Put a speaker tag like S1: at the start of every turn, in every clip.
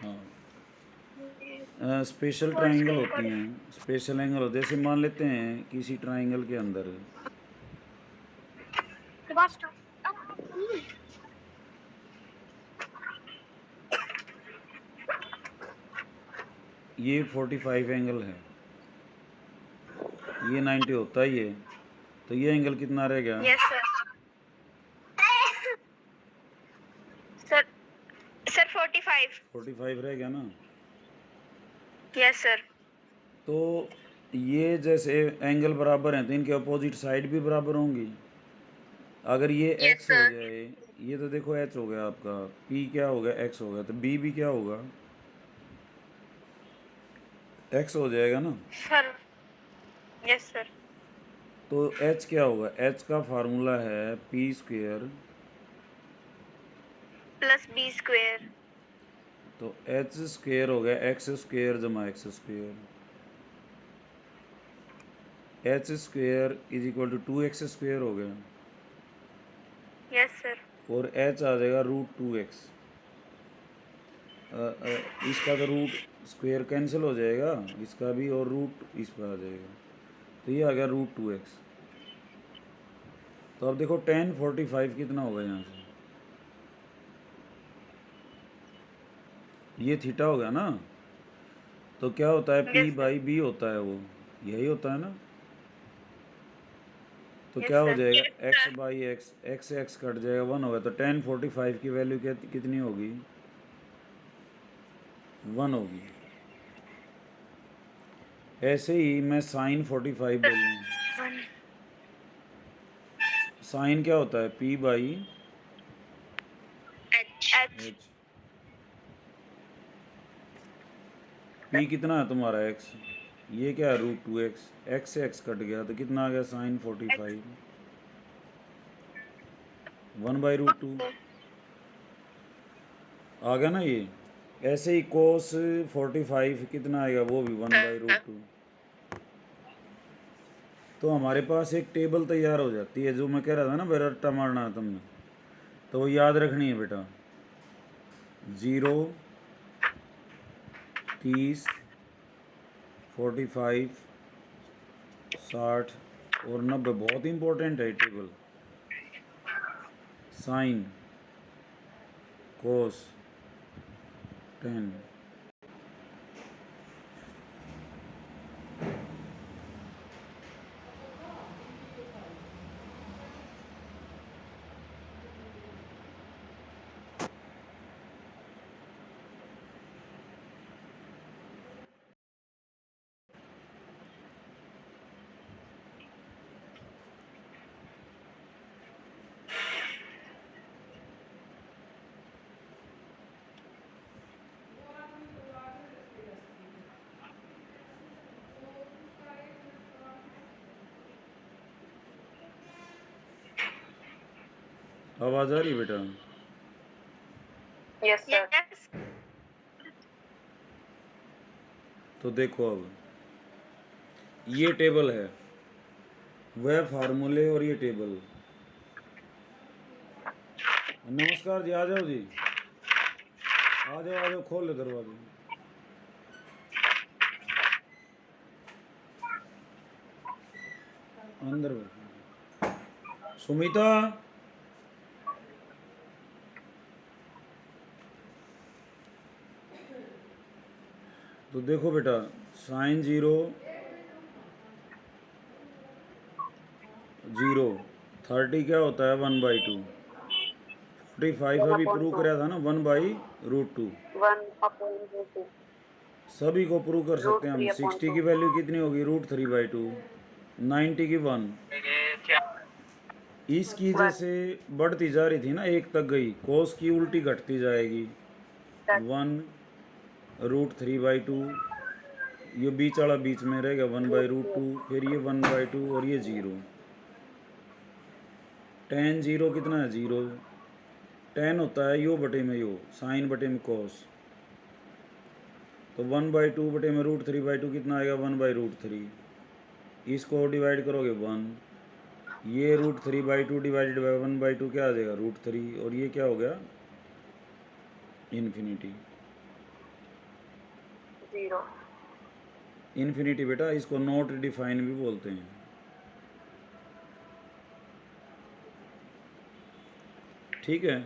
S1: हाँ, special triangle होती हैं, स्पेशल एंगल होते हैं। जैसे मान लेते हैं किसी ट्राइंगल के अंदर ये 45 एंगल है, ये 90 होता ही है, तो ये एंगल कितना रह गया?
S2: Yes sir. सर 45।
S1: 45 रह गया ना।
S2: Yes sir.
S1: तो ये जैसे एंगल बराबर हैं तो इनके अपोजिट साइड भी बराबर होंगी। अगर ये
S2: यस
S1: x हो
S2: सर।
S1: जाए, ये तो देखो h हो गया आपका, p क्या हो गया x हो गया, तो b भी क्या होगा? x हो जाएगा ना।
S2: Sir yes sir.
S1: तो h क्या होगा? h का फार्मूला है p square,
S2: plus B square.
S1: तो h स्क्वेयर हो गया x स्क्वेयर जमा x square. h square is equal to 2x square हो गया,
S2: यस सर।
S1: और h आ जाएगा √2x। इसका तो रूट स्क्वेयर कैंसिल हो जाएगा, इसका भी, और रूट इस पर आ जाएगा, तो ये आ गया √2x। तो अब देखो tan 45 कितना होगा यहाँ से, ये थीटा हो गया ना। तो क्या होता है, p
S2: yes sir.
S1: By B होता है, वो यही होता है ना। तो
S2: यस
S1: क्या हो
S2: सर।
S1: जाएगा, x बाई एक्स, x से x कट जाएगा, 1 होगा, तो tan 45 की वैल्यू कितनी होगी? 1 होगी। ऐसे ही मैं sin 45 बोलूँ, साइन क्या होता है, p by
S2: H.
S1: H. p कितना है तुम्हारा, x, ये क्या है √2x, x से x कट गया तो कितना आ गया sin 45, 1/√2 आ गया ना ये। ऐसे ही cos 45 कितना आएगा, वो भी 1/√2। तो हमारे पास एक टेबल तैयार हो जाती है, जो मैं कह रहा था ना बेटा रट्टा मारना है तुमने, तो वो याद रखनी है बेटा। 0, 30, 45, 60 और 90, बहुत इंपॉर्टेंट है टेबल। साइन, कोस, टेन। आवाज आ रही है बेटा?
S2: Yes sir.
S1: तो देखो अब ये टेबल है, वह फार्मूले और ये टेबल। नमस्कार जी, आ जाओ जी, आ जाओ आ जाओ, खोल लो दरवाजे। अंदर बैठो सुमिता। तो देखो बेटा, साइन 0, 0, 30 क्या होता है 1/2, 45 अभी प्रूव कराया था ना 1/√2। सभी को प्रूव कर सकते हैं हम। 60 की वैल्यू कितनी होगी, √3/2, 90 की 1। इसकी जैसे बढ़ती जा रही थी ना, 1 तक गई, कोस की उल्टी घटती जाएगी, 1 √3/2, ये बीच वाला बीच में रहेगा 1/√2, फिर ये 1/2 और ये 0। tan 0 कितना है, 0। tan होता है यो बटे में यो, साइन बटे में कोस, तो 1/2 बटे में √3/2 कितना आएगा, 1/√3। इसको डिवाइड करोगे 1, ये √3/2 डिवाइडेड बाई 1/2 क्या आ जाएगा, √3, और ये क्या हो गया, इन्फिनिटी।
S2: 0.
S1: इन्फिनिटी बेटा इसको नॉट डिफाइन भी बोलते हैं। ठीक है,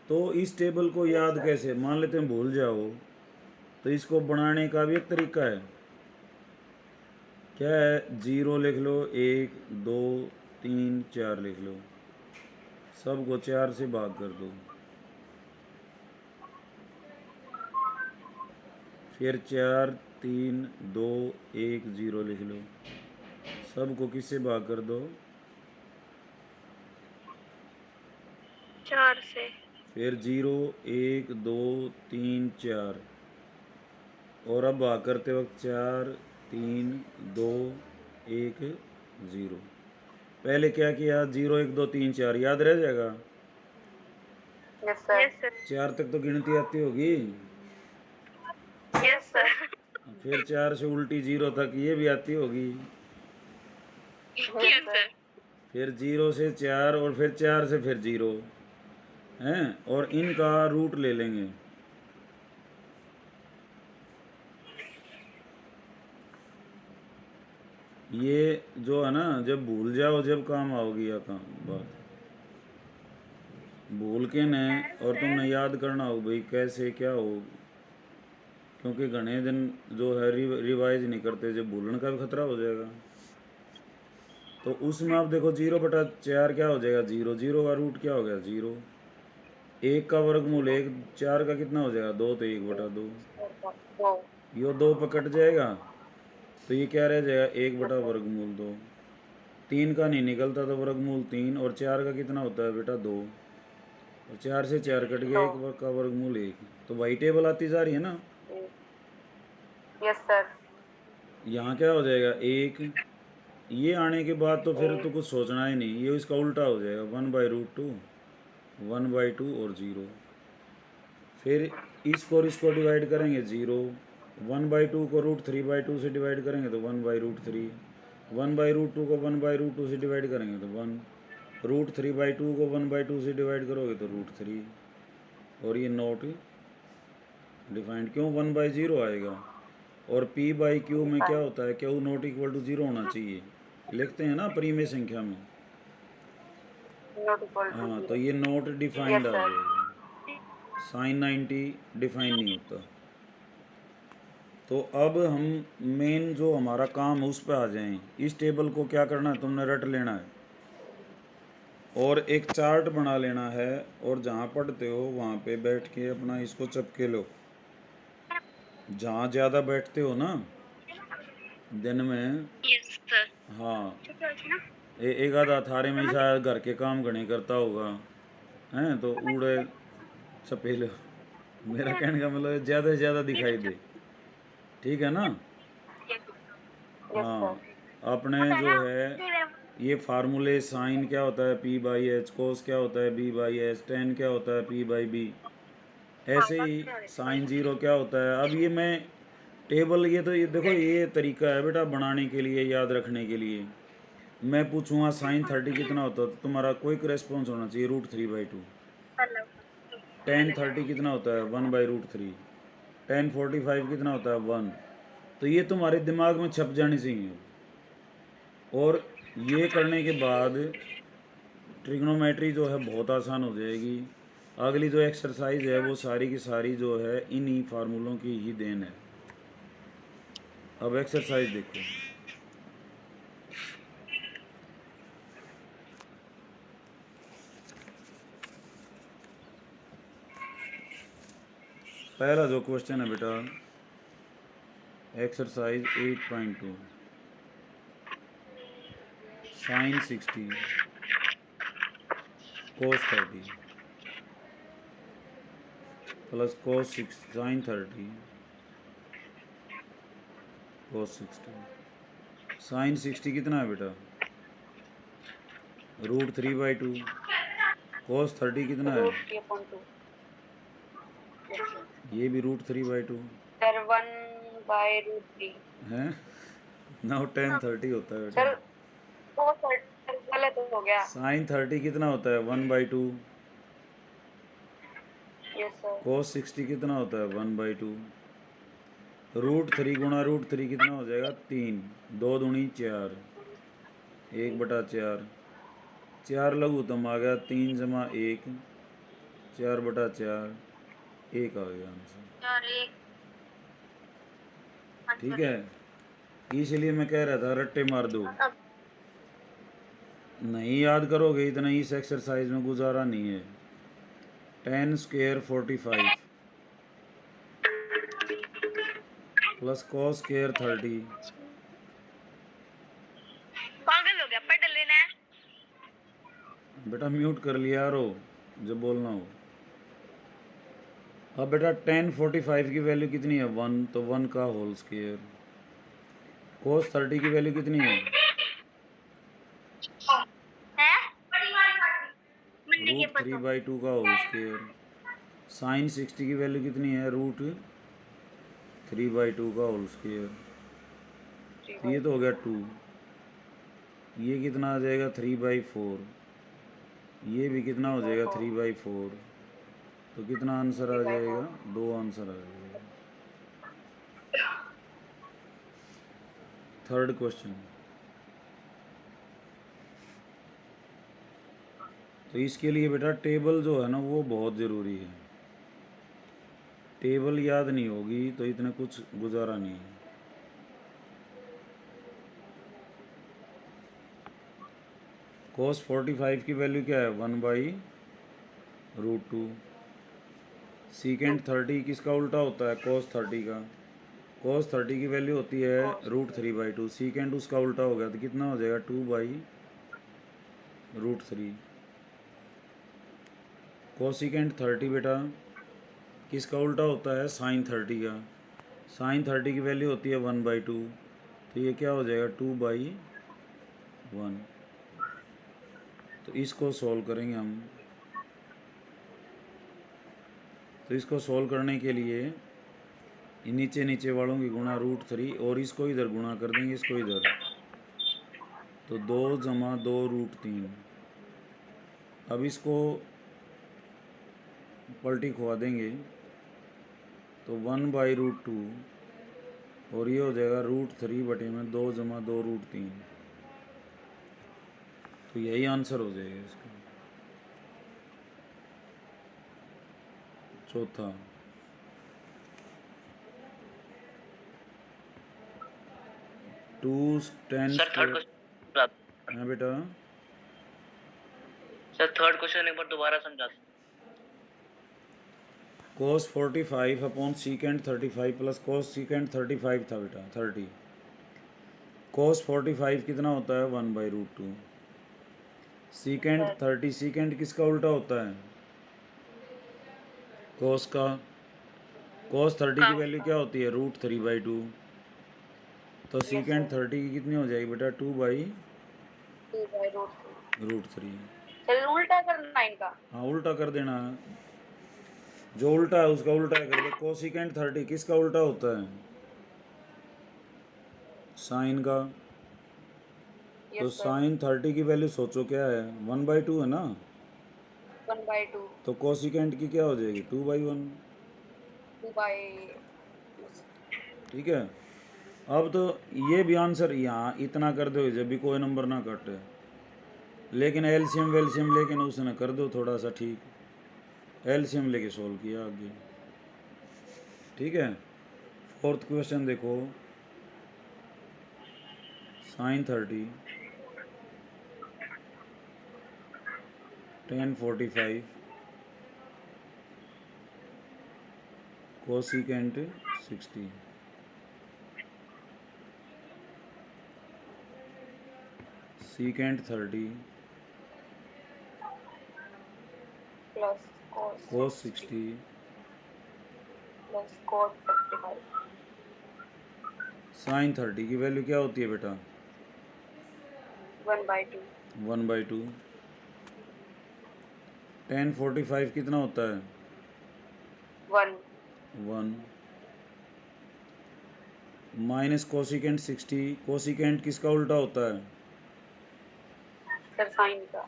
S1: तो इस टेबल को याद कैसे, मान लेते हैं भूल जाओ, तो इसको बनाने का भी एक तरीका है। क्या है, 0 लिख लो, 1 2 3 4 लिख लो, सबको 4 से भाग कर दो, फिर 4 3 2 1 0 लिख लो, सबको किससे भाग कर दो,
S2: 4 से.
S1: फिर 0 1 2 3 4, और अब भाग करते वक्त 4 3 2 1 0। पहले क्या किया, 0 1 2 3 4 याद रह जाएगा।
S2: Yes, sir. Yes, sir.
S1: 4 तक तो गिनती आती होगी,
S2: Yes, sir.
S1: फिर 4 से उल्टी 0 तक ये भी आती होगी,
S2: Yes, sir.
S1: फिर 0 से 4 और फिर 4 से फिर 0 हैं, और इनका रूट ले लेंगे। ये जो है ना, जब भूल जाओ जब काम आओगी या काम बात, भूल के न और तुमने याद करना हो भाई कैसे क्या हो, क्योंकि घने दिन जो है रिवाइज नहीं करते, जब भूलने का भी खतरा हो जाएगा। तो उसमें आप देखो 0/4 क्या हो जाएगा, 0, 0 का रूट क्या हो गया 0, 1 का वर्गमूल 1, 4 का कितना हो जाएगा 2, तो 1/2, यो 2 पर कट जाएगा, तो ये क्या रह जाएगा 1/2, 3 का नहीं निकलता तो वर्गमूल 3, और 4 का कितना होता है बेटा 2, और 4 से 4 कट गया, 1 का वर्गमूल 1, तो वही टेबल आती जा रही है ना।
S2: Yes sir.
S1: यहाँ क्या हो जाएगा 1, ये आने के बाद तो फिर तो कुछ सोचना ही नहीं, ये इसका उल्टा हो जाएगा 1/√2, 1/2 और 0, फिर इसको और इसको डिवाइड करेंगे 0, 1/2 को √3/2 से डिवाइड करेंगे तो 1/√3, 1/√2 को 1/√2 से डिवाइड करेंगे तो 1, √3/2 को 1/2 से डिवाइड करोगे तो √3, और ये नॉट डिफाइंड, क्यों 1/0 आएगा, और p/q में क्या होता है, q नॉट इक्वल टू 0 होना चाहिए, लिखते हैं ना परिमेय संख्या में। हाँ, तो ये नॉट डिफाइंड आ जाएगा, साइन 90 डिफाइन नहीं होता। तो अब हम मेन जो हमारा काम है उस पर आ जाएं। इस टेबल को क्या करना है, तुमने रट लेना है और एक चार्ट बना लेना है, और जहाँ पढ़ते हो वहाँ पे बैठ के अपना इसको चपके लो, जहाँ ज़्यादा बैठते हो ना दिन में।
S2: Yes sir.
S1: हाँ, एक आधा थारे में शायद घर के काम घने करता होगा, हैं, तो उड़े चपे लो, मेरा कहने का मतलब ज़्यादा से ज़्यादा दिखाई दे, ठीक है ना। हाँ, अपने जो है ये फार्मूले, साइन क्या होता है p/h, कोस क्या होता है b/s, टेन क्या होता है p/b, ऐसे ही साइन 0 क्या होता है। अब ये मैं टेबल, ये तो ये देखो ये तरीका है बेटा बनाने के लिए, याद रखने के लिए। मैं पूछूंगा साइन 30 कितना होता है, तो तुम्हारा क्विक रेस्पॉन्स होना चाहिए √3/2। टेन 30 कितना होता है 1/√3, टेन 45 कितना होता है 1, तो ये तुम्हारे दिमाग में छप जानी चाहिए। और ये करने के बाद ट्रिग्नोमेट्री जो है बहुत आसान हो जाएगी। अगली जो एक्सरसाइज है वो सारी की सारी जो है इन्हीं फार्मूलों की ही देन है। अब एक्सरसाइज देखो, पहला जो क्वेश्चन है बेटा, एक्सरसाइज 8.2, साइन 60 कोस 30 प्लस कोस 6 साइन 30 कोस 60। साइन 60 कितना है बेटा √3/2, कोस 30 कितना है, ये भी √3/2
S2: सर 1/√3
S1: है ना, टेन 30 होता है
S2: सर।
S1: बेटा।
S2: वो सर गलत हो गया।
S1: साइन 30 कितना होता है 1/2,
S2: यस सर।
S1: कोस 60 कितना होता है 1/2, रूट थ्री गुणा रूट थ्री कितना हो जाएगा 3, 2 दूनी 4, 1/4, 4 लघुत्तम आ गया 3 जमा 1, 4/4, 1 आ गया आंसर।
S2: यार एक
S1: ठीक है, इसलिए मैं कह रहा था रट्टे मार दो। नहीं याद करोगे इतना इस एक्सरसाइज में गुजारा नहीं है। 10² 45 प्लस कॉस स्क्वायर 30।
S2: पागल हो गया, पढ़ लेना है।
S1: बेटा म्यूट कर लिया यारो जब बोलना हो। अब बेटा 1045 की वैल्यू कितनी है 1, तो 1 का होल स्क्वायर। कॉस 30 की वैल्यू कितनी है रूट 3/2 का होल स्क्वायर। साइन 60 की वैल्यू कितनी है रूट 3/2 का होल स्क्वायर। तो ये तो हो गया 2। ये कितना आ जाएगा 3/4। ये भी कितना हो जाएगा 3/4। तो कितना आंसर आ जाएगा 2 आंसर आ जाएगा। Third question. तो इसके लिए बेटा टेबल जो है ना वो बहुत ज़रूरी है। टेबल याद नहीं होगी तो इतने कुछ गुजारा नहीं है। cos 45 की वैल्यू क्या है 1/√2। सीकेंड 30 किसका उल्टा होता है cos 30 का। cos 30 की वैल्यू होती है √3/2। सीकेंड उसका उल्टा हो गया तो कितना हो जाएगा 2/√3। कोसिकेंड 30 बेटा किसका उल्टा होता है साइन 30 का। साइन 30 की वैल्यू होती है 1/2। तो ये क्या हो जाएगा 2/1। तो इसको सॉल्व करेंगे हम। तो इसको सॉल्व करने के लिए नीचे नीचे वालों की गुणा √3 और इसको इधर गुणा कर देंगे इसको इधर। तो 2 जमा 2√3। अब इसको पलटी खुआ देंगे तो 1/√2 और ये हो जाएगा √3/2 जमा 2√3। तो यही आंसर हो जाएगा इसका। चौथा 2
S3: सर थर्ड
S1: 10²।
S3: क्वेश्चन।
S1: हाँ बेटा
S3: सर थर्ड क्वेश्चन एक बार दोबारा समझा।
S1: cos 45 अपॉन सीकेंड 35 प्लस cos सीकेंड 35 था बेटा 30। cos 45 कितना होता है 1/√2। सीकेंड 30 सीकेंड किसका उल्टा होता है cos का। cos 30 की वैल्यू क्या होती है √3/2। तो सीकेंड 30 की कितनी हो जाएगी बेटा 2/√3।
S2: चल उल्टा करना इनका।
S1: हाँ उल्टा कर देना। जो उल्टा है उसका उल्टा कर दो। कोसिकेंड 30 किसका उल्टा होता है साइन का। तो साइन 30 की वैल्यू सोचो क्या है 1/2 है ना।
S2: 1/2
S1: तो कोसिकेंड की क्या हो जाएगी 2/1।
S2: 2/।
S1: ठीक है। अब तो ये भी आंसर यहाँ इतना कर दो जब भी कोई नंबर ना कटे। लेकिन एलसीएम वेलसीएम लेकिन उसने कर दो थोड़ा सा ठीक। एलसीएम लेके सोल्व किया आगे। ठीक है। फोर्थ क्वेश्चन देखो sine 30 10/45 cosecant 60। Secant 30
S2: plus
S1: cos 60
S2: plus cos 45।
S1: Sine 30 की वैल्यू क्या होती है बेटा
S2: 1/2।
S1: 1/2। 10/45 कितना होता है
S2: 1
S1: 1 माइनस कोसिकेंट 60। कोसिकेंट किसका उल्टा होता है
S2: सर साइन का।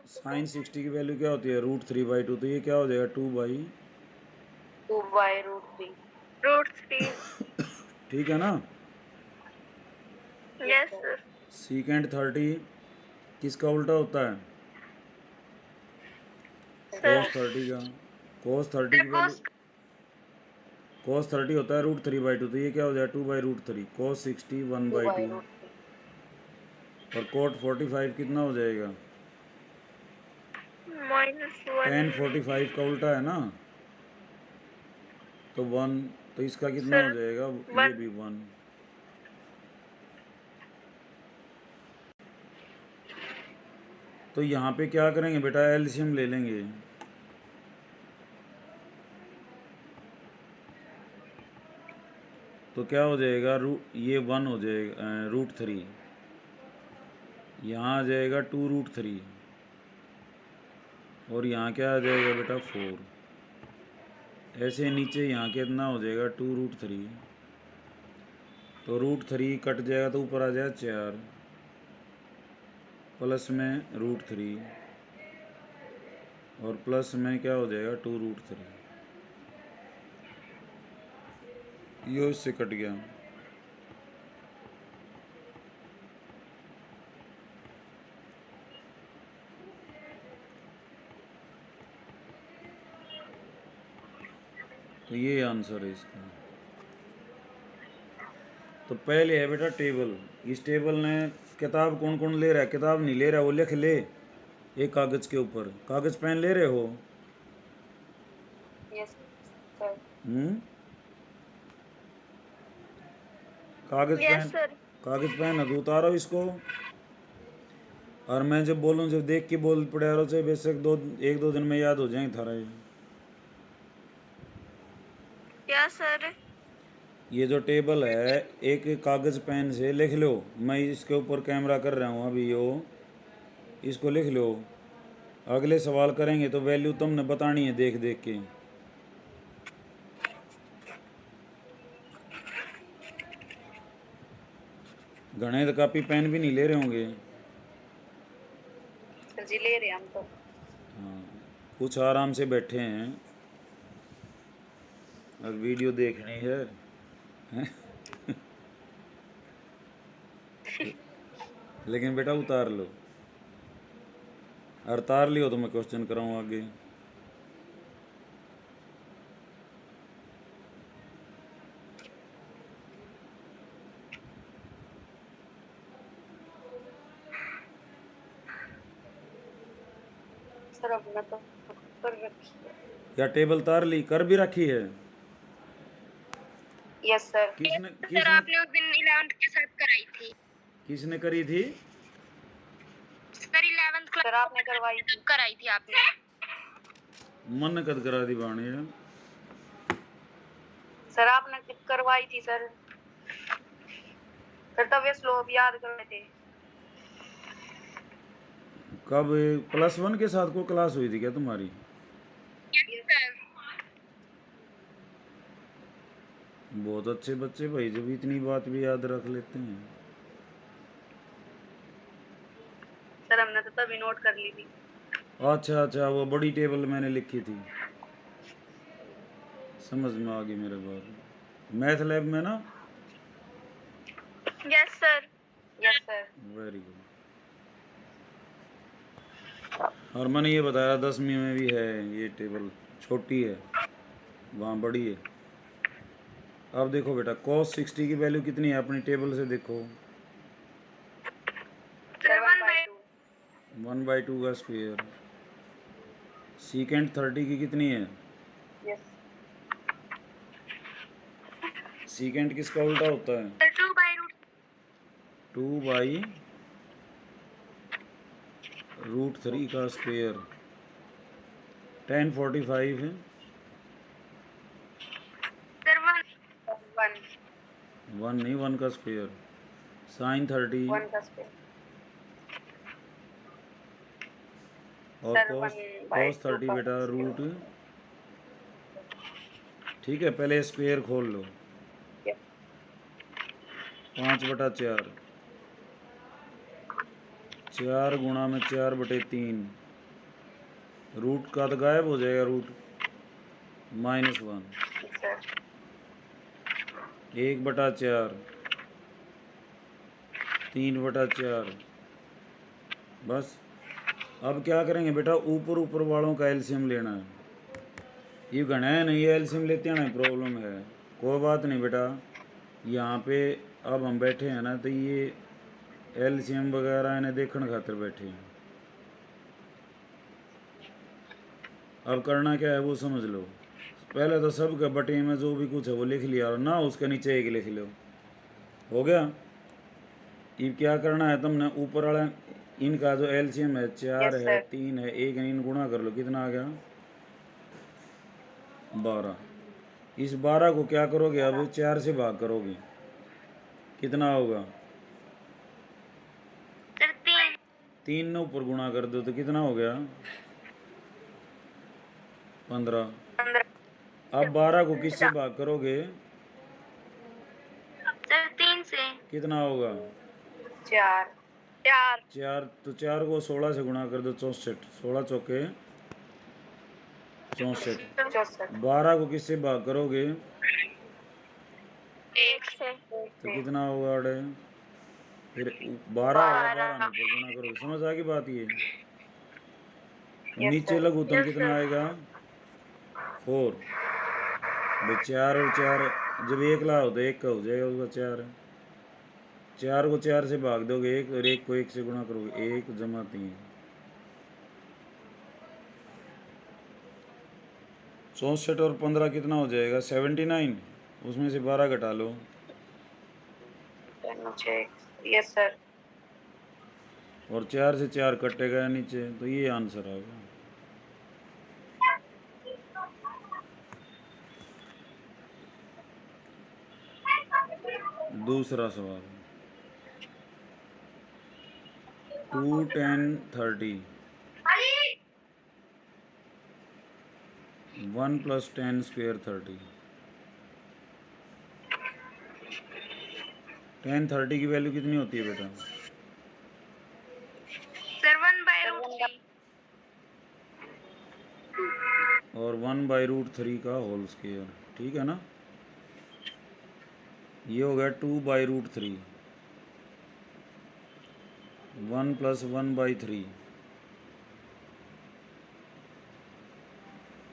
S1: साइन 60 की वैल्यू क्या होती है √3/2। तो ये क्या हो जाएगा 2/।
S2: 2/√3
S4: √3.
S1: ठीक है ना।
S4: Yes, sir.
S1: सीकेंट 30 किसका उल्टा होता है?
S4: Sir.
S1: cos 30 का। cos 30 की वैल्यू cos 30 होता है √3/2, तो ये क्या हो जाए 2/√3। cos 60
S2: 2
S1: 1/2
S2: by √3.
S1: और cot 45 कितना हो जाएगा?
S4: -1.
S1: tan 45 का उल्टा है ना, तो 1, तो इसका कितना हो
S4: Sir,
S1: जाएगा? ये
S4: 1.
S1: भी 1। तो यहाँ पे क्या करेंगे बेटा, एलसीएम ले लेंगे। तो क्या हो जाएगा, ये 1 हो जाएगा √3, यहाँ आ जाएगा 2√3 और यहाँ क्या आ जाएगा बेटा 4। ऐसे नीचे यहाँ कितना हो जाएगा 2√3, तो √3 कट जाएगा तो ऊपर आ जाएगा 4 प्लस में √3 और प्लस में क्या हो जाएगा 2√3। ये इससे कट गया। तो ये आंसर है इसका। तो पहले है बेटा टेबल। इस टेबल ने किताब कौन कौन ले रहा है? किताब नहीं ले रहा, वो लिख ले एक कागज़ के ऊपर। कागज़ पेन ले रहे हो?
S2: Yes, sir.
S1: कागज़
S4: Yes,
S1: पेन,
S4: sir.
S1: कागज़ पेन है तो उतारो इसको। और मैं जब बोलूँ जब देख के बोल पड़े रहो, चाहे बेशक 1-2 दिन में याद हो जाएंगे थारा ये।
S4: Yeah, sir.
S1: ये जो टेबल है एक कागज़ पेन से लिख लो। मैं इसके ऊपर कैमरा कर रहा हूँ अभी, यो इसको लिख लो। अगले सवाल करेंगे तो वैल्यू तुमने बतानी है देख देख के। गणित कापी पेन भी नहीं ले रहे होंगे।
S2: सर जी ले रहे हैं हम तो।
S1: हाँ, कुछ आराम से बैठे हैं, अब वीडियो देखनी है, हैं? लेकिन बेटा उतार लो, और उतार लियो तो मैं क्वेश्चन कराऊँ आगे।
S2: सर अब मैं तो कर रखी है।
S1: या टेबल तार ली, कर भी रखी है?
S2: Yes sir.
S1: किसने
S4: सर
S1: किसने
S4: आपने उस दिन 11th के साथ कराई थी।
S1: किसने करी थी?
S4: सर 11th
S2: सर
S4: क्लास
S2: आपने करवाई थी।
S4: कराई थी आपने।
S1: मन कद करा दी बाणी है।
S2: सर आपने करवाई थी सर। सर तब ये स्लोप याद कर रहे थे।
S1: कब? +1 के साथ कोई क्लास हुई थी क्या तुम्हारी?
S4: Yes, sir.
S1: बहुत अच्छे बच्चे भाई, जब इतनी बात भी याद रख लेते हैं।
S2: सर हमने तो तभी नोट कर ली थी।
S1: अच्छा अच्छा, वो बड़ी टेबल मैंने लिखी थी, समझ में आ गई मेरे बात। मैथ लैब में ना?
S4: Yes, sir.
S2: Yes sir.
S1: Very good. और मैंने ये बताया 10वीं में भी है ये टेबल, छोटी है वहाँ बड़ी है। अब देखो बेटा cos 60 की वैल्यू कितनी है अपनी टेबल से देखो।
S2: सर 1/2।
S1: 1/2 का स्क्वायर। सीकेंट 30 की कितनी है?
S2: यस
S1: सीकेंट किसका उल्टा होता है?
S4: Sir
S1: 2/√3 का स्क्वायर। tan 45 है?
S4: Sir 1.
S2: 1
S1: 1 नहीं, 1 का स्क्वायर। sin 30
S2: 1 का स्क्वायर।
S1: और
S2: सर
S1: cos
S2: 1/2
S1: 30
S2: का
S1: बेटा
S2: स्क्वायर।
S1: रूट। ठीक है, पहले स्क्वायर खोल लो।
S2: यस
S1: 5/4, 4 गुणा में 4/3, रूट का तो गायब हो जाएगा, रूट -1।
S2: सर।
S1: 1/4, 3/4। बस अब क्या करेंगे बेटा, ऊपर ऊपर वालों का एलसीएम लेना है। ये गणा है नहीं, ये एलसीएम लेते हैं ना, प्रॉब्लम है। कोई बात नहीं बेटा, यहाँ पे अब हम बैठे हैं ना, तो ये एलसीएम वगैरह इन्हें देखने खातिर बैठे हैं। अब करना क्या है वो समझ लो। पहले तो सब का बटे में जो भी कुछ है वो लिख लिया, और ना उसके नीचे एक लिख लो। हो गया। ये क्या करना है तुमने, ऊपर वाला इनका जो एलसीएम है 4
S2: Yes,
S1: है,
S2: sir.
S1: 3 है, 1 है, इन गुणा कर लो, कितना आ गया 12। इस 12 को क्या करोगे, अब 4 से भाग करोगे, कितना होगा
S4: सर 3
S1: 3 ने ऊपर गुणा कर दो तो कितना हो गया 15।
S2: 15
S1: अब 12 को किससे भाग करोगे,
S4: सर 3 से
S1: कितना होगा
S2: 4 4
S1: 4। तो 4 को 16 से गुणा कर दो, 64। 16 चौके 64।
S2: 64
S1: 12 को किससे भाग करोगे
S4: 1 से
S1: तो कितना होगा अड़े, फिर 12 होगा, 12 में ऊपर गुणा करोगे। समझ आ गई बात ये। नीचे लघुत्तम कितना आएगा 4। भाई 4 और 4 जब एक लाओ तो 1 का हो जाएगा उसका 4 है। 4 को 4 से भाग दोगे 1, और 1 को 1 से गुणा करोगे 1 जमा 3। 64 और 15 कितना हो जाएगा 79। उसमें से 12 घटा लो।
S2: Yes sir.
S1: और 4 से 4 कटेगा नीचे, तो ये आंसर आएगा। दूसरा सवाल 2 10 30 1 + 10 स्क्वायर 30। 10 30 की वैल्यू कितनी होती है बेटा,
S4: सर 1/√3
S1: और 1/√3 का होल स्क्वायर, ठीक है ना। ये हो गया 2/√3, 1 + 1/3।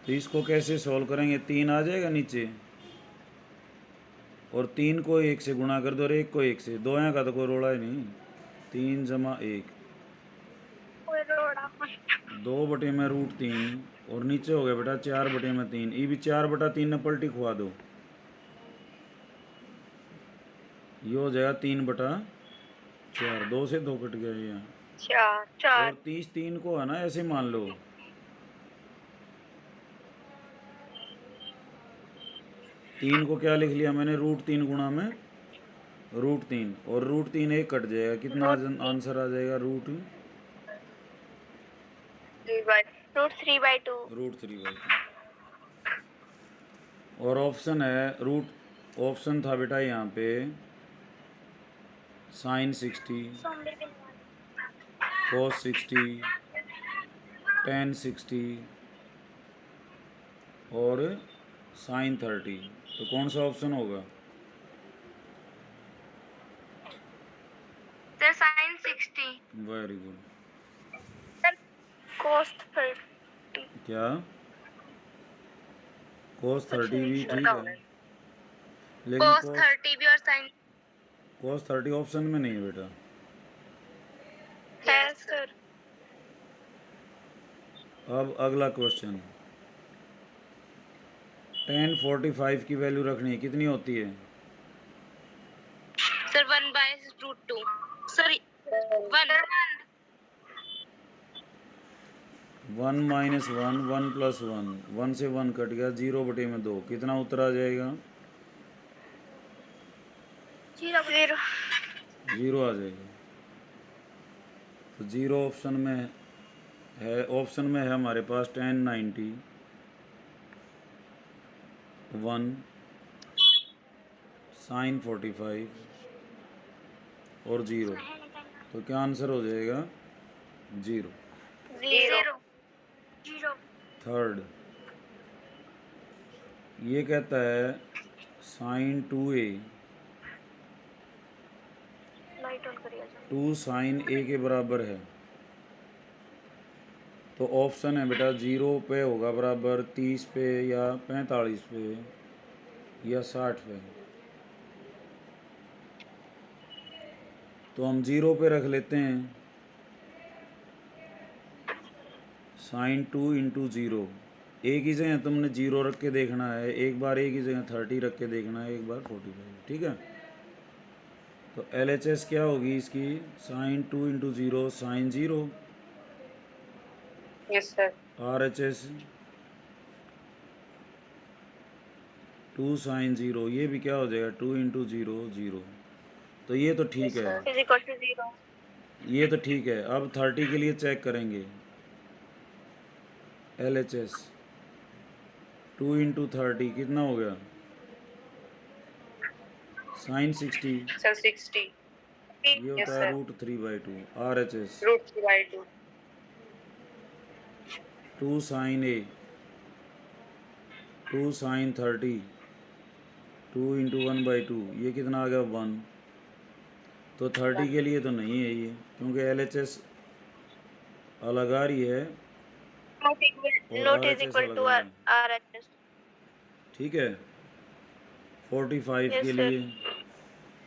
S1: तो इसको कैसे सॉल्व करेंगे, 3 आ जाएगा नीचे, और 3 को 1 से गुणा कर दो, और 1 को 1 से, दो यहाँ का तो कोई रोड़ा ही नहीं। 3 जमा 1, 2/√3, और नीचे हो गया बेटा 4/3। ये भी 4/3 ने पलटी खुआ दो, ये हो जाएगा 3/4। 2 से 2 कट गया यहाँ।
S2: 4
S1: और 30 3 को है ना, ऐसे मान लो। तीन को क्या लिख लिया मैंने, √3 गुणा में √3, और √3 एक कट जाएगा, कितना आंसर आ जाएगा
S4: √3/2
S1: √3/2। और ऑप्शन है ऑप्शन था बेटा यहाँ पे sin 60, cos 60, tan 60 और sin 30। तो कौन सा ऑप्शन होगा,
S4: sir sin 60
S1: very good.
S4: Sir cos 30
S1: क्या cos 30 भी ठीक है, लेकिन
S4: cos 30 भी और sin
S1: cos 30 ऑप्शन में नहीं है बेटा।
S4: है सर।
S1: अब अगला क्वेश्चन, tan 45 की वैल्यू रखनी है, कितनी होती है
S4: सर 1/√2 सॉरी 1
S1: 1 - 1 1 + 1, 1 से 1 कट गया, 0/2, कितना उत्तर आ जाएगा
S4: 0
S1: 0 आ जाएगा। तो 0 ऑप्शन में है, ऑप्शन में है हमारे पास tan 90, 1 sin 45 और 0। तो क्या आंसर हो जाएगा 0।
S4: 0
S1: थर्ड, ये कहता है साइन 2a,
S4: लाइट ऑन करिए सर।
S1: 2 साइन a के बराबर है। तो ऑप्शन है बेटा 0 पे होगा बराबर, 30 पे या 45 पे या 60 पे। तो हम 0 पे रख लेते हैं। साइन 2 इंटू 0, एक ही जगह तुमने 0 रख के देखना है, एक बार एक ही जगह 30 रख के देखना है, एक बार 45, ठीक है। तो LHS क्या होगी इसकी, sine 2 into 0 sine 0,
S2: yes sir.
S1: RHS 2 sine 0, ये भी क्या हो जाएगा 2 इंटू 0 0। तो ये तो ठीक है,
S4: इज इक्वल टू 0।
S1: ये तो ठीक है। अब 30 के लिए चेक करेंगे। LHS 2 इंटू 30 कितना हो गया, साइन 60,
S2: सर 60
S1: ये होता है √3/2। RHS
S2: √3/2
S1: 2 sine A, 2 sine 30, 2 into 1/2, ये कितना आ गया 1। तो 30 के लिए तो नहीं है ये, क्योंकि LHS अलग आ रही है और
S4: नॉट इज
S1: RHS
S4: इक्वल
S1: अलग
S4: टू
S1: आ रही है,
S4: RHS।
S1: ठीक है। 45
S4: Yes,
S1: के
S4: sir.
S1: लिए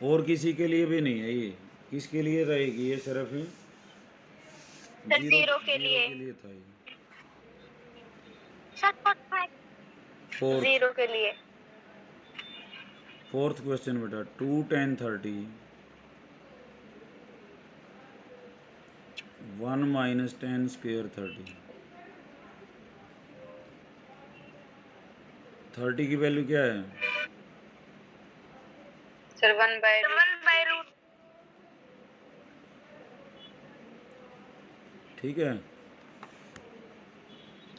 S1: और किसी के लिए भी नहीं है ये। किसके लिए रहेगी ये, सिर्फ
S4: सर, जीरो के
S1: के
S4: लिए।
S1: लिए था ये।
S4: सर 45
S1: फोर्थ
S4: 0 के लिए।
S1: फोर्थ क्वेश्चन बेटा, 2 tan 30 1 माइनस tan स्क्वेयर 30। 30 की वैल्यू क्या है,
S2: सर 1/√।
S1: ठीक है।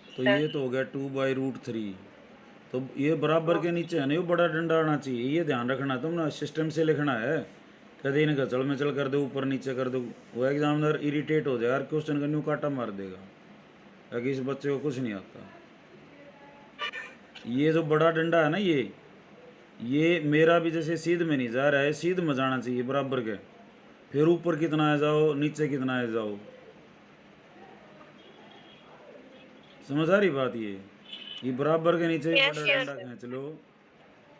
S1: तो
S2: सर।
S1: ये तो हो गया 2/√3। तो ये बराबर के नीचे है ना, ये बड़ा डंडा आना चाहिए, ये ध्यान रखना तुमने, सिस्टम से लिखना है। कभी इन्हें गचल मचल कर दो, ऊपर नीचे कर दो, वो एग्जामिनर इरिटेट हो जाएगा, क्वेश्चन का न्यू काटा मार देगा, ताकि इस बच्चे को कुछ नहीं आता। ये जो बड़ा डंडा है ना, ये मेरा भी जैसे सीध में नहीं जा रहा है, सीध में जाना चाहिए बराबर के। फिर ऊपर कितना आ जाओ, नीचे कितना आ जाओ, समझ आ रही बात। ये बराबर के नीचे
S4: Yes,
S1: बड़ा
S4: yes,
S1: डंडा खींच लो,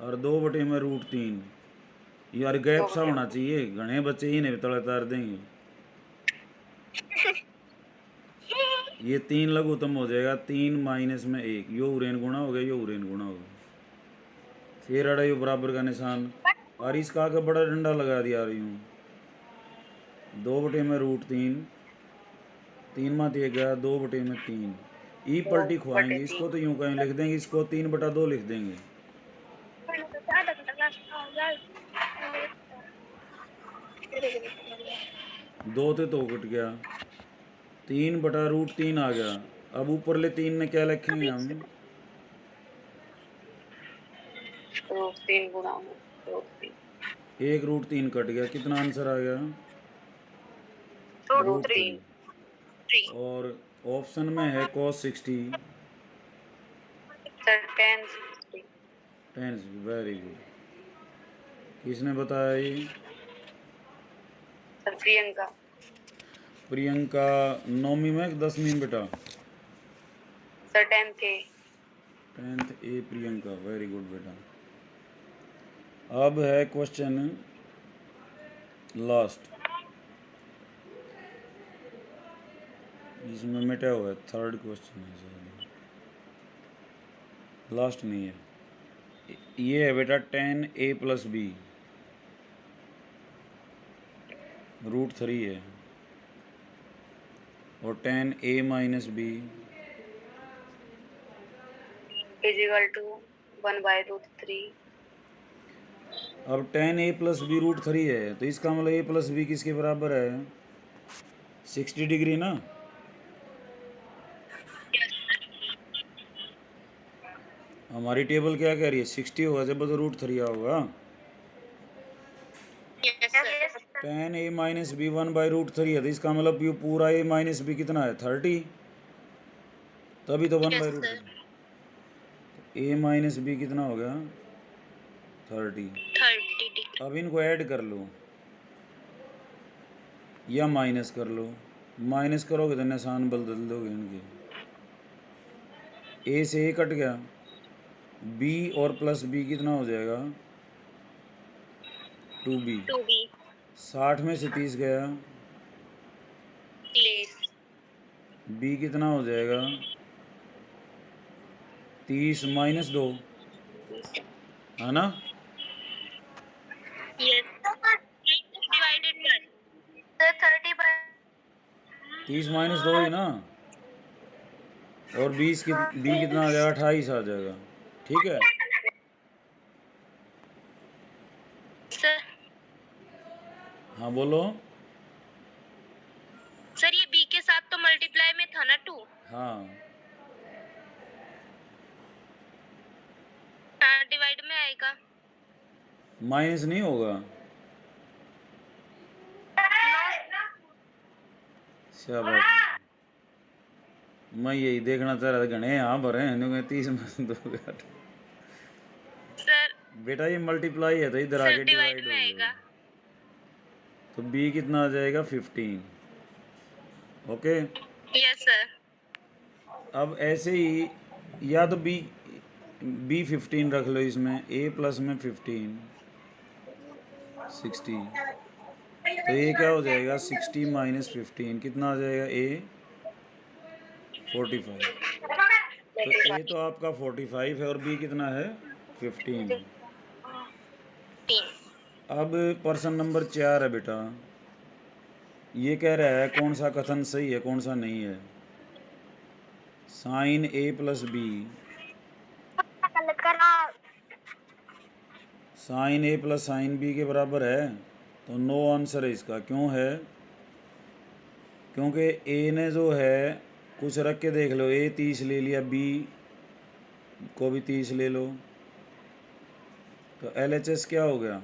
S1: और 2/√3, यार गैप सा होना चाहिए, घने बच्चे ही नहीं तड़े तार देंगे। ये 3 लघुत्तम हो जाएगा, 3 माइनस में 1, यो उरेन गुणा हो गया, यो उरेन गुणा हो गया, फिर अड़ा यो बराबर का निशान, और इसका आगे बड़ा डंडा लगा दिया यूँ, 2/√3, 3 में 1 गया, 2/3, ई पलटी खुआएंगे इसको, तो यूँ कहीं लिख देंगे इसको, 3/2 लिख देंगे। 2 से 2 कट गया, 3/√3 आ गया। अब ऊपर ले 3 में क्या लिखेंगे हम,
S2: √3 गुणा √3
S1: 1√3 कट गया, कितना आंसर आ गया,
S2: √3।
S1: और ऑप्शन में है cos 60,
S2: सर 10 60।
S1: 10, very good. किसने बताया ये,
S2: सर प्रियंका।
S1: प्रियंका। 9वीं में कि 10वीं में बेटा,
S2: sir 10th A।
S1: 10th A Priyanka, very good बेटा। अब है क्वेश्चन लास्ट, इसमें मिटा हुआ है, थर्ड क्वेश्चन है शायद, लास्ट नहीं है। ये है बेटा tan A + B √3 है, और tan A - B
S2: = 1/√3।
S1: अब tan A + B √3 है, तो इसका मतलब A + B किसके बराबर है, 60 डिग्री ना। हमारी टेबल क्या कह रही है, 60 होगा जब तो √3 होगा।
S4: Yes, sir.
S1: tan A - B 1/√3 है, तो इसका मतलब ये पूरा A - B कितना है, 30, तभी तो
S4: Yes,
S1: 1/√3।
S4: sir.
S1: A - B कितना हो गया, 30।
S4: 30 डिग्री।
S1: अब इनको ऐड कर लो या माइनस कर लो। माइनस करोगे तो निशान बदल दोगे इनके। ए से ए कट गया, बी और प्लस बी कितना हो जाएगा 2b।
S4: 2b
S1: 60 में से 30 गया,
S4: प्लेस
S1: बी कितना हो जाएगा 30 माइनस 2, है ना।
S4: Yes divided by sir 30 by
S1: 30 minus 2 ही ना, और 20 की बी कितना आ जाएगा 28 आ जाएगा। ठीक है,
S4: सर।
S1: हाँ बोलो।
S4: सर ये b के साथ तो मल्टीप्लाई में था ना 2।
S1: हाँ,
S4: हाँ डिवाइड में आएगा।
S1: माइनस नहीं होगा। शाबाश, मैं यही देखना चाह रहा था, घने यहाँ भरे हैं 30 में 2
S4: सर
S1: बेटा ये मल्टीप्लाई है तो इधर आके डिवाइड हो जाएगा। तो b कितना आ जाएगा 15। Okay,
S4: yes sir.
S1: अब ऐसे ही या तो b 15 रख लो इसमें, a प्लस में 15 60। तो ये क्या हो जाएगा 60 माइनस 15 कितना आ जाएगा a 45। तो a तो आपका 45 है और b कितना है 15 है। अब प्रश्न नंबर 4 है बेटा, ये कह रहा है कौन सा कथन सही है कौन सा नहीं है। Sine a plus B, sine a plus sine B के बराबर है, तो नो आंसर है इसका। क्यों है, क्योंकि a ने जो है कुछ रख के देख लो, a 30 ले लिया, b को भी 30 ले लो, तो LHS क्या हो गया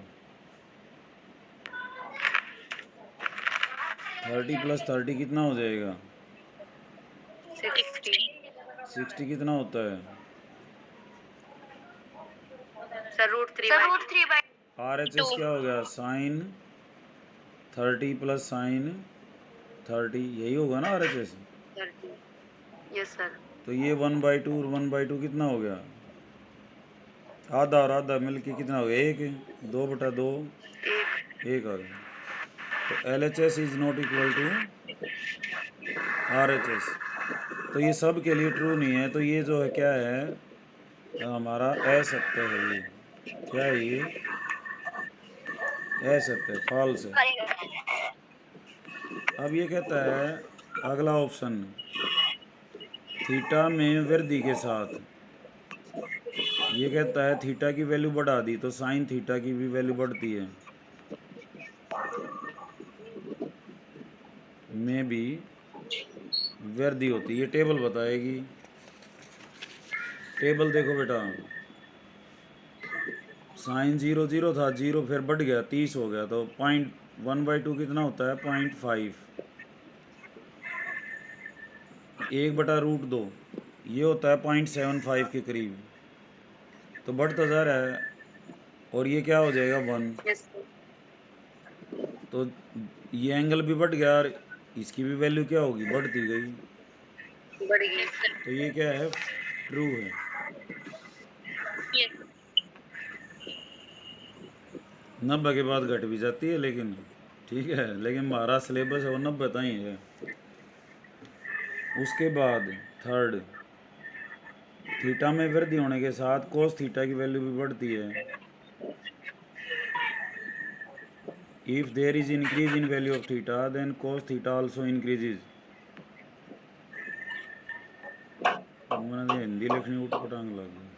S1: 30 प्लस 30 कितना हो जाएगा 60 कितना होता है
S2: सर √3 बाय
S1: RHS क्या हो गया साइन 30 प्लस साइन 30, यही होगा ना RHS।
S2: 30। Yes sir.
S1: तो ये 1/2 और 1/2 कितना हो गया, आधा और आधा मिलके कितना हो गया 1, 2/2 1 आ गया। तो LHS is not equal to RHS। तो ये सब के लिए ट्रू नहीं है, तो ये जो है क्या है हमारा असत्य है। ये क्या है, ये असत्य फॉल्स है। अब ये कहता है अगला ऑप्शन, थीटा में वृद्धि के साथ, ये कहता है थीटा की वैल्यू बढ़ा दी तो साइन थीटा की भी वैल्यू बढ़ती है। में भी वृद्धि होती है, ये टेबल बताएगी। टेबल देखो बेटा, साइन 0 0 था, 0 फिर बढ़ गया 30 हो गया, तो 1/2 कितना होता है 0.5, 1/√2 ये होता है 0.75 के करीब, तो बढ़ता जा रहा है, और ये क्या हो जाएगा 1।
S2: Yes sir.
S1: तो ये एंगल भी बढ़ गया और इसकी भी वैल्यू क्या होगी बढ़ती गई,
S2: बढ़ गई।
S1: तो ये क्या है ट्रू है।
S4: यस
S1: 90 के बाद घट भी जाती है लेकिन, ठीक है, लेकिन हमारा सिलेबस है वो 90 तक ही है। उसके बाद थर्ड, थीटा में वृद्धि होने के साथ कोस थीटा की वैल्यू भी बढ़ती है। If there is increase in value of theta then cos theta also increases. मैंने हिंदी लिखनी उठ पटांग लग गई।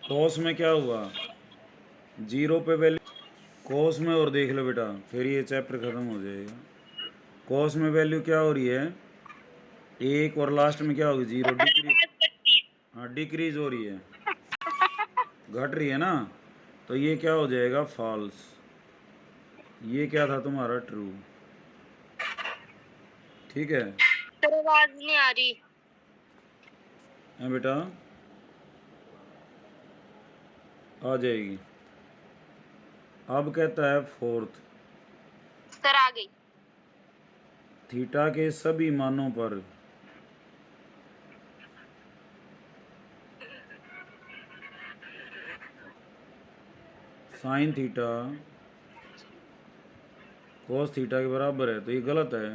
S1: कोस में क्या हुआ 0 पे वैल्यू, कोस में, और देख लो बेटा फिर ये चैप्टर ख़त्म हो जाएगा। कोस में वैल्यू क्या हो रही है 1 और लास्ट में क्या होगी 0, डिक्रीज, हाँ डिक्रीज हो रही है, घट रही है ना, तो ये क्या हो जाएगा फॉल्स। ये क्या था तुम्हारा ट्रू। ठीक है,
S4: सर आवाज नहीं आ रही।
S1: है बेटा। आ जाएगी। अब कहता है फोर्थ,
S4: सर आ गई।
S1: थीटा के सभी मानों पर साइन थीटा कोस थीटा के बराबर है, तो ये गलत है।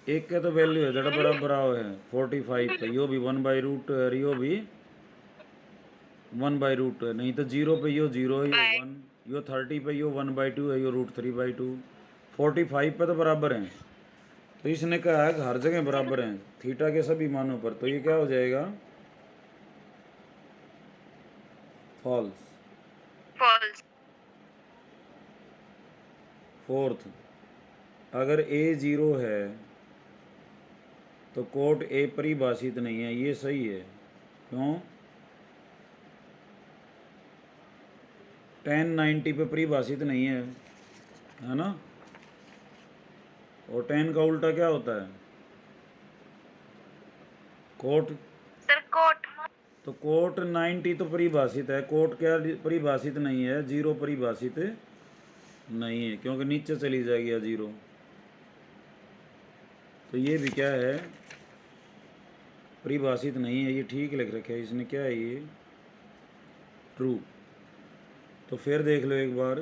S1: एक का तो वैल्यू है जरा बराबर आओ है 45 पे, यो भी 1/रूट है, यो भी 1/रूट है, नहीं तो 0 पे यो 0 है, यो 1, यो 30 पे यो 1/2 है, यो √3/2, 45 पे तो बराबर हैं। तो इसने कहा है कि हर जगह बराबर हैं थीटा के सभी मानों पर, तो ये क्या हो जाएगा? फॉल्स।
S4: फॉल्स।
S1: फोर्थ, अगर a 0 है तो कोट a परिभाषित नहीं है, ये सही है। क्यों? tan 90 पे परिभाषित नहीं है ना? और tan का उल्टा क्या होता है? कोट।
S4: Sir cot.
S1: तो कोट 90 तो परिभाषित है, कोट क्या परिभाषित नहीं है? 0 परिभाषित नहीं है, क्योंकि नीचे चली जाएगी या 0। तो ये भी क्या है? परिभाषित नहीं है, ये ठीक लिख रखा है इसने, क्या है ये? ट्रू। तो फिर देख लो एक बार,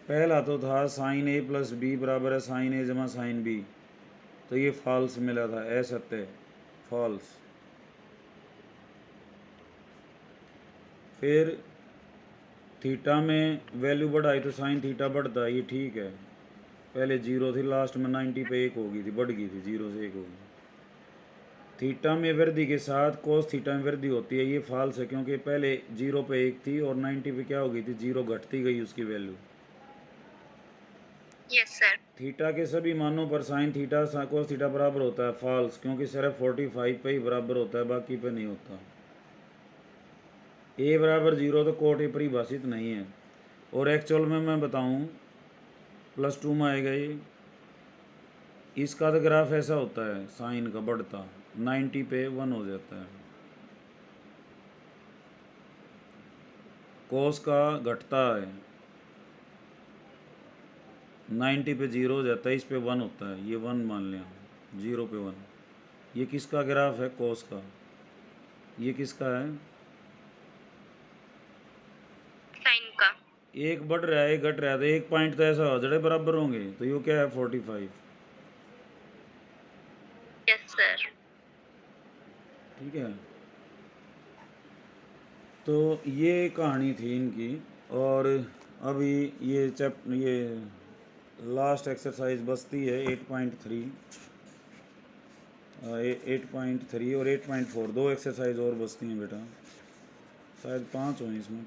S1: पहला तो था साइन a प्लस बी बराबर है साइन a जमा साइन बी, तो ये फॉल्स मिला था, असत्य है, फॉल्स। फिर थीटा में वैल्यू बढ़ाई तो साइन थीटा बढ़ता है, ये ठीक है। पहले 0 थी, लास्ट में 90 पे 1 हो गई थी, बढ़ गई थी, 0 से 1 हो गई। थीटा में वृद्धि के साथ कोस थीटा में वृद्धि होती है, ये फॉल्स है, क्योंकि पहले 0 पे 1 थी और 90 पे क्या हो गई थी? 0 घटती गई उसकी वैल्यू।
S4: Yes sir.
S1: थीटा के सभी मानों पर साइन थीटा कोस थीटा बराबर होता है, फॉल्स, क्योंकि सिर्फ 45 पे ही बराबर होता है, बाकी पे नहीं होता। a बराबर 0 तो कोट a परिभाषित नहीं है। और एक्चुअल में मैं बताऊं +2 में आएगा ये, इसका तो ग्राफ ऐसा होता है साइन का बढ़ता, 90 पे 1 हो जाता है, कोस का घटता है, 90 पे 0 हो जाता है, इस पे 1 होता है, ये 1 मान लिया, 0 पे 1। ये किसका ग्राफ है? कोस का। ये किसका है?
S4: साइन का।
S1: एक बढ़ रहा है एक घट रहा है, तो एक पॉइंट तो ऐसा हो जड़े बराबर होंगे, तो ये क्या है? 45।
S4: Yes sir.
S1: ठीक है, तो ये कहानी थी इनकी। और अभी ये लास्ट एक्सरसाइज बचती है 8.3 और 8.4, 2 एक्सरसाइज और बचती हैं बेटा, शायद 5 हों इसमें,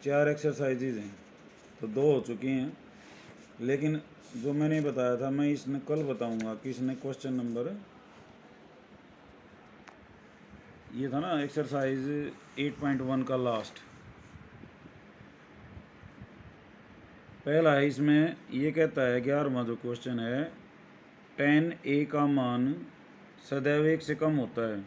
S1: 4 एक्सरसाइजेज हैं, तो 2 हो चुकी हैं। लेकिन जो मैंने बताया था मैं इसने कल बताऊंगा कि इसने क्वेश्चन नंबर, ये था ना एक्सरसाइज 8.1 का लास्ट, पहला है इसमें, ये कहता है 11वां जो क्वेश्चन है, tan a का मान सदैव 1 से कम होता है।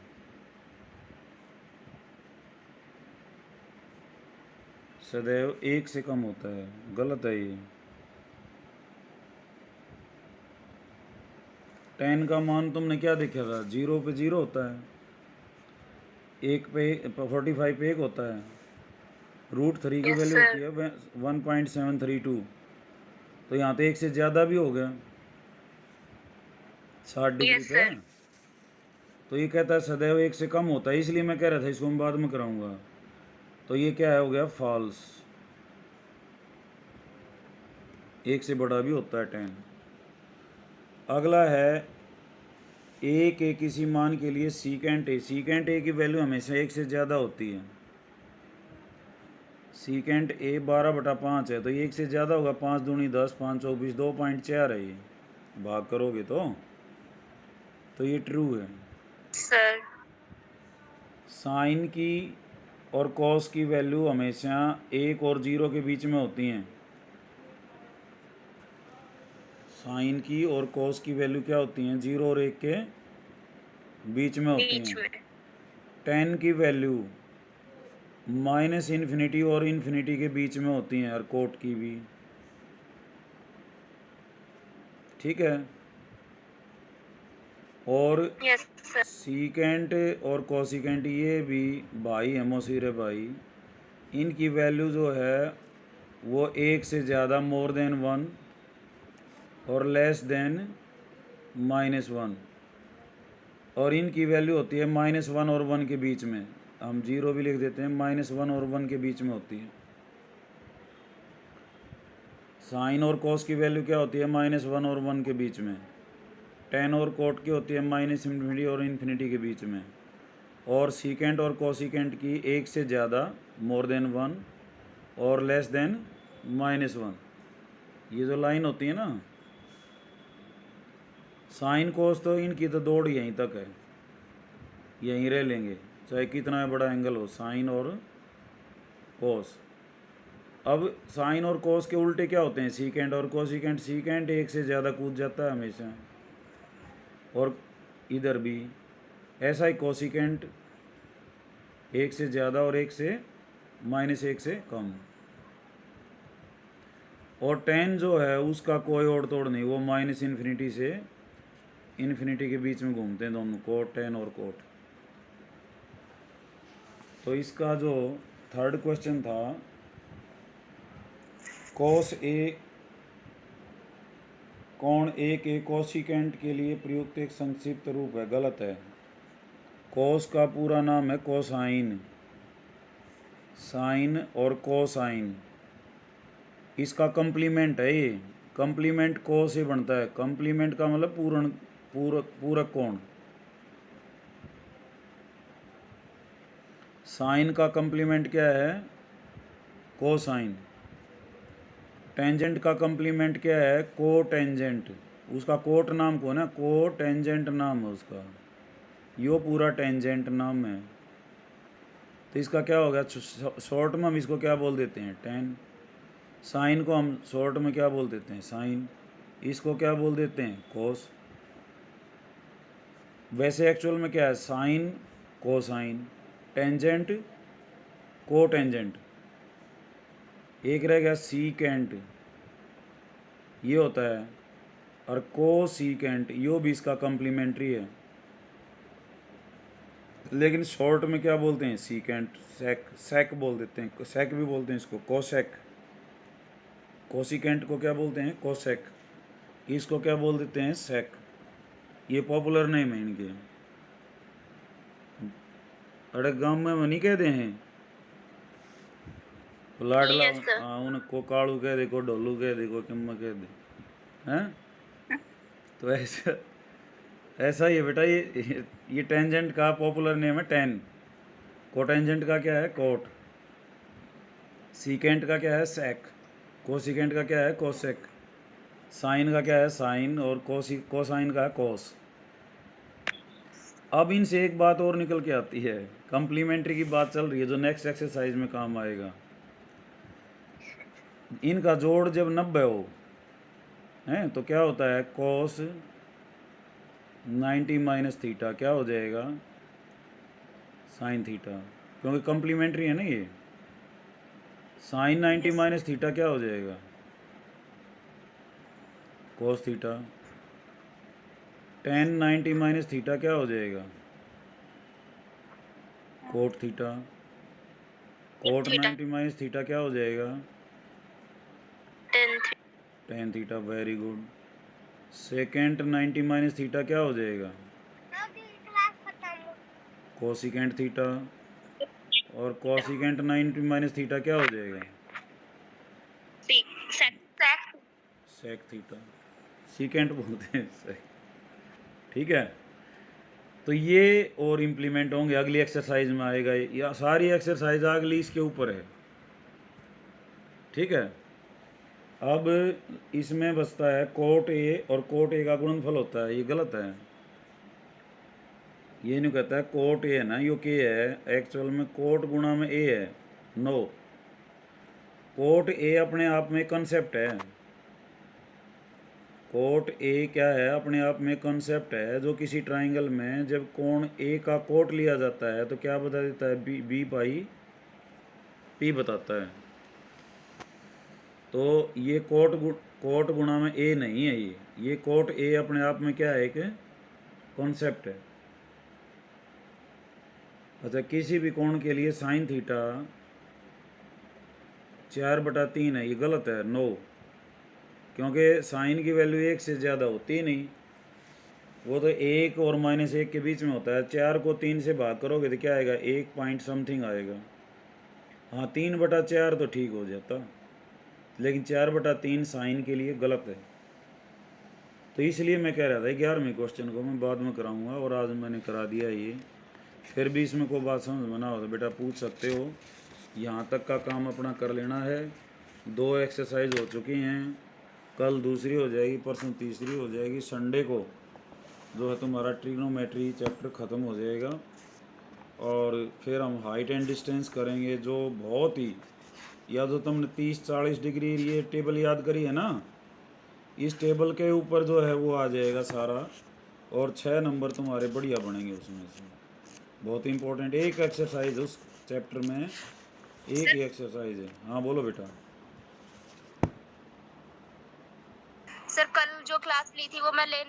S1: सदैव 1 से कम होता है, गलत है ये। tan का मान तुमने क्या देखा था? 0 पे 0 होता है, 1 पे 45 पे 1 होता है, √3 की
S4: Yes,
S1: वैल्यू
S4: sir.
S1: होती है 1.732, तो यहाँ तो 1 से ज़्यादा भी हो गया, 60 डिग्री
S4: Yes,
S1: पे।
S4: sir.
S1: तो ये कहता है सदैव 1 से कम होता है, इसलिए मैं कह रहा था इसको मैं बाद में कराऊंगा। तो ये क्या हो गया? फॉल्स। 1 से बड़ा भी होता है tan। अगला है a के किसी मान के लिए सीकेंट a की वैल्यू हमेशा 1 से ज़्यादा होती है। सीकेंट a 12/5 है, तो ये 1 से ज़्यादा होगा, 5 दूनी 10, 5 24, 2.4 है, ये भाग करोगे तो ये ट्रू है।
S4: Sir.
S1: साइन की और कॉस की वैल्यू हमेशा 1 और 0 के बीच में होती हैं। साइन की और कॉस की वैल्यू क्या होती हैं? 0 और 1 के बीच में होती
S4: बीच
S1: हैं।
S4: में.
S1: टेन की वैल्यू माइनस इन्फिनिटी और इन्फिनिटी के बीच में होती हैं, और कोट की भी, ठीक है। और
S4: Yes, sir.
S1: सीकेंट और कोसिकेंट ये भी भाई है, मोसीरे भाई, इनकी वैल्यू जो है वो एक से ज़्यादा, मोर देन वन और लेस देन माइनस वन, और इनकी वैल्यू होती है माइनस वन और वन के बीच में, हम जीरो भी लिख देते हैं, माइनस वन और वन के बीच में होती है। साइन और कॉस की वैल्यू क्या होती है, माइनस वन और वन के बीच में। टेन और कोट की होती है माइनस इन्फिनिटी और इन्फिनिटी के बीच में। और सीकेंट और कोसिकेंट की एक से ज़्यादा, मोर देन वन और लेस देन माइनस वन। ये जो लाइन होती है ना, साइन कोस तो इनकी तो दौड़ यहीं तक है, यहीं रह लेंगे चाहे कितना बड़ा एंगल हो, साइन और कोस। अब साइन और कोस के उल्टे क्या होते हैं, सीकेंट और कोसिकेंट। सीकेंट एक से ज़्यादा कूद जाता है हमेशा, और इधर भी ऐसा ही कोसिकेंट एक से ज़्यादा और एक से माइनस एक से कम। और टेन जो है उसका कोई ओर तोड़ नहीं, वो माइनस इन्फिनिटी से इन्फिनिटी के बीच में घूमते हैं दोनों, कोट टेन और कोट। तो इसका जो थर्ड क्वेश्चन था, कोस ए कोण ए के कोसिकेंट के लिए प्रयुक्त एक संक्षिप्त रूप है, गलत है। कोस का पूरा नाम है कोसाइन, साइन और कोसाइन, इसका कंप्लीमेंट है ये। कंप्लीमेंट को से बनता है, कंप्लीमेंट का मतलब पूरक कोण। साइन का कंप्लीमेंट क्या है, कोसाइन। टेंजेंट का कंप्लीमेंट क्या है, कोटेंजेंट। उसका कोट नाम को ना, कोटेंजेंट नाम है उसका, यो पूरा टेंजेंट नाम है। तो इसका क्या होगा, शॉर्ट में हम इसको क्या बोल देते हैं, टेन। साइन को हम शॉर्ट में क्या बोल देते हैं, साइन। इसको क्या बोल देते हैं, कोस। वैसे एक्चुअल में क्या है, साइन कोसाइन, टेंजेंट कोटेंजेंट। एक रह गया सीकेंट, ये होता है, और कोसीकेंट यो भी इसका कम्प्लीमेंट्री है। लेकिन शॉर्ट में क्या बोलते हैं, सीकेंट, सेक बोल देते हैं, सेक भी बोलते हैं इसको, कोसेक। कोसिकेंट को क्या बोलते हैं, कोसेक। इसको क्या बोल देते हैं, सेक। ये पॉपुलर नेम है इनके। अरे गाँव में वो नहीं कहते हैं, लाडला,
S4: Yes, sir.
S1: हाँ, उनको कालू कह दे, को ढोलू कह दे, को किम्मा कह दे, हैं। तो ऐसा ऐसा ही है बेटा, ये टेंजेंट का पॉपुलर नेम है, टेन। कोटेंजेंट का क्या है, कोट। सीकेंट का क्या है, सेक। कोसिकेंट का क्या है, कोसेक। साइन का क्या है, साइन। और कोसाइन का है, कोस। अब इनसे एक बात और निकल के आती है, कंप्लीमेंट्री की बात चल रही है, जो नेक्स्ट एक्सरसाइज में काम आएगा। इनका जोड़ जब 90 हो हैं तो क्या होता है, कोस 90 माइनस थीटा क्या हो जाएगा, साइन थीटा, क्योंकि कंप्लीमेंट्री है ना ये। साइन 90 माइनस थीटा क्या हो जाएगा, cos theta. Ten 90 minus theta क्या हो जाएगा, cot theta. Cot
S4: theta.
S1: 90 minus theta क्या हो जाएगा,
S4: 10
S1: tan theta. Very good. Second 90 minus theta क्या हो जाएगा, कोसिकेंट थीटा। और कोसिकेंट 90 माइनस थीटा क्या हो जाएगा,
S4: sec.
S1: Sec theta. सीकेंट बोलते हैं सेक, ठीक है। तो ये और इम्प्लीमेंट होंगे, अगली एक्सरसाइज में आएगा। या सारी एक्सरसाइज अगली इसके ऊपर है, ठीक है। अब इसमें बचता है कोट ए, और कोट ए का गुणनफल होता है, ये गलत है। ये नहीं कहता है कोट ए है ना, यो के है, एक्चुअल में कोट गुणा में ए है, नो। कोट ए अपने आप में कंसेप्ट है, कोट ए क्या है, अपने आप में कॉन्सेप्ट है जो किसी ट्राइंगल में जब कोण ए का कोट लिया जाता है तो क्या बता देता है, बी बी पाई पी बताता है। तो ये कोट गुणा में ए नहीं है, ये कोट ए अपने आप में क्या है, एक कॉन्सेप्ट है। अच्छा, किसी भी कोण के लिए साइन थीटा 4/3 है, ये गलत है, नो, क्योंकि साइन की वैल्यू 1 से ज़्यादा होती ही नहीं, वो तो 1 और -1 के बीच में होता है। 4 को 3 से भाग करोगे तो क्या आएगा, 1 पॉइंट समथिंग आएगा। हाँ, 3/4 तो ठीक हो जाता, लेकिन 4/3 साइन के लिए गलत है। तो इसलिए मैं कह रहा था 11वें क्वेश्चन को मैं बाद में कराऊंगा, और आज मैंने करा दिया ये। फिर भी इसमें कोई बात समझ में ना हो तो बेटा पूछ सकते हो। यहाँ तक का काम अपना कर लेना है। 2 एक्सरसाइज हो चुकी हैं, कल दूसरी हो जाएगी, परसों तीसरी हो जाएगी, संडे को जो है तुम्हारा ट्रिग्नोमेट्री चैप्टर ख़त्म हो जाएगा। और फिर हम हाइट एंड डिस्टेंस करेंगे, जो बहुत ही, या जो तुमने 30-40 डिग्री ये टेबल याद करी है ना, इस टेबल के ऊपर जो है वो आ जाएगा सारा, और 6 नंबर तुम्हारे बढ़िया बनेंगे उसमें से। बहुत इंपॉर्टेंट एक एक्सरसाइज है उस चैप्टर में, एक ही एक्सरसाइज है। हाँ बोलो बेटा।
S4: सर कल जो क्लास ली थी वो मैं ले